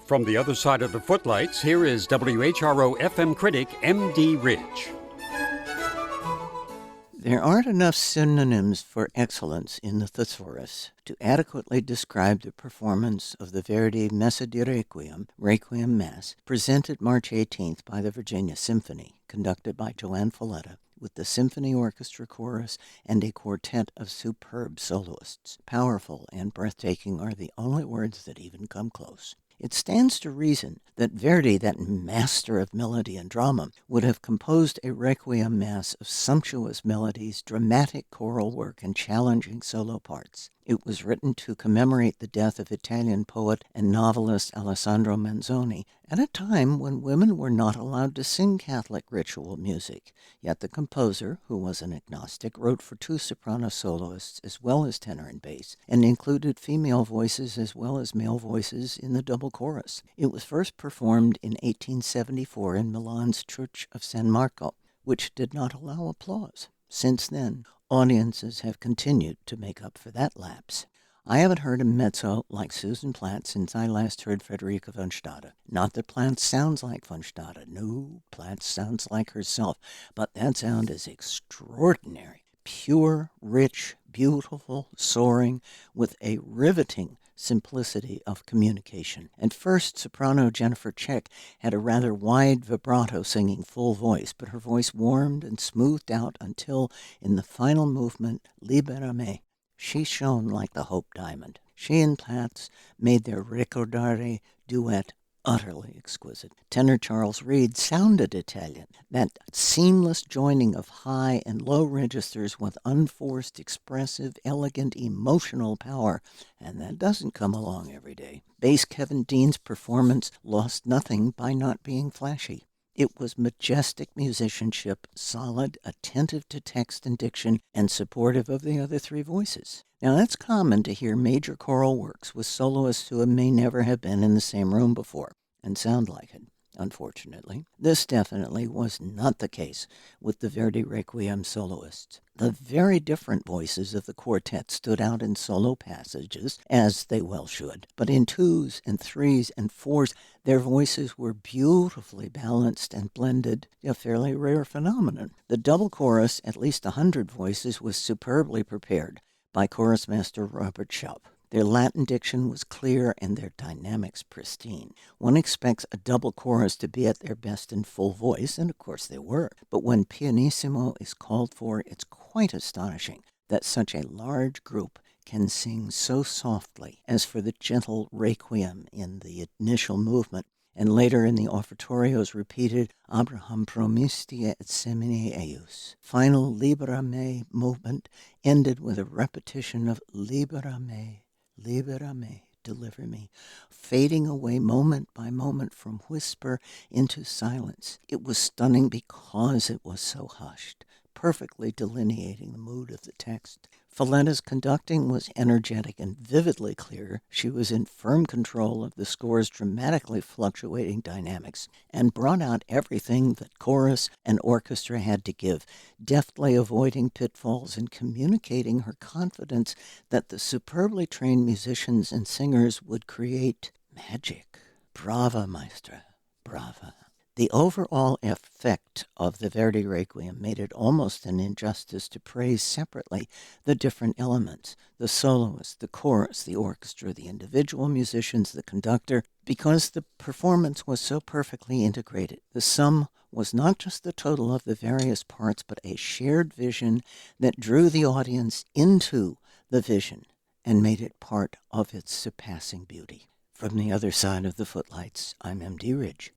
From the other side of the Footlights, here is WHRO FM critic M.D. Ridge. There aren't enough synonyms for excellence in the thesaurus to adequately describe the performance of the Verdi Messa di Requiem Mass, presented March 18th by the Virginia Symphony, conducted by Joanne Folletta, with the Symphony Orchestra Chorus and a quartet of superb soloists. Powerful and breathtaking are the only words that even come close. It stands to reason that Verdi, that master of melody and drama, would have composed a Requiem Mass of sumptuous melodies, dramatic choral work, and challenging solo parts. It was written to commemorate the death of Italian poet and novelist Alessandro Manzoni at a time when women were not allowed to sing Catholic ritual music. Yet the composer, who was an agnostic, wrote for 2 soprano soloists as well as tenor and bass, and included female voices as well as male voices in the double chorus. It was first performed in 1874 in Milan's Church of San Marco, which did not allow applause. Since then, audiences have continued to make up for that lapse. I haven't heard a mezzo like Susan Platt since I last heard Frederica von Stade. Not that Platt sounds like von Stade. No, Platt sounds like herself. But that sound is extraordinary. Pure, rich, beautiful, soaring, with a riveting simplicity of communication. At first, soprano Jennifer Check had a rather wide vibrato singing full voice, but her voice warmed and smoothed out until, in the final movement, Libera Me, she shone like the Hope Diamond. She and Platts made their Ricordare duet utterly exquisite. Tenor Charles Reed sounded Italian. That seamless joining of high and low registers with unforced, expressive, elegant, emotional power, and that doesn't come along every day. Bass Kevin Dean's performance lost nothing by not being flashy. It was majestic musicianship, solid, attentive to text and diction, and supportive of the other 3 voices. Now, that's common to hear major choral works with soloists who may never have been in the same room before and sound like it, unfortunately. This definitely was not the case with the Verdi Requiem soloists. The very different voices of the quartet stood out in solo passages, as they well should, but in 2s and 3s and 4s, their voices were beautifully balanced and blended, a fairly rare phenomenon. The double chorus, at least 100 voices, was superbly prepared by chorus master Robert Schaub. Their Latin diction was clear and their dynamics pristine. One expects a double chorus to be at their best in full voice, and of course they were. But when pianissimo is called for, it's quite astonishing that such a large group can sing so softly as for the gentle Requiem in the initial movement, and later in the offertorio's repeated Abraham promisti et semine eius. Final Libera Me movement ended with a repetition of Libera Me, deliver me, fading away moment by moment from whisper into silence. It was stunning because it was so hushed, perfectly delineating the mood of the text. Folletta's conducting was energetic and vividly clear. She was in firm control of the score's dramatically fluctuating dynamics and brought out everything that chorus and orchestra had to give, deftly avoiding pitfalls and communicating her confidence that the superbly trained musicians and singers would create magic. Brava, maestra, brava. The overall effect of the Verdi Requiem made it almost an injustice to praise separately the different elements, the soloist, the chorus, the orchestra, the individual musicians, the conductor, because the performance was so perfectly integrated. The sum was not just the total of the various parts, but a shared vision that drew the audience into the vision and made it part of its surpassing beauty. From the other side of the Footlights, I'm M.D. Ridge.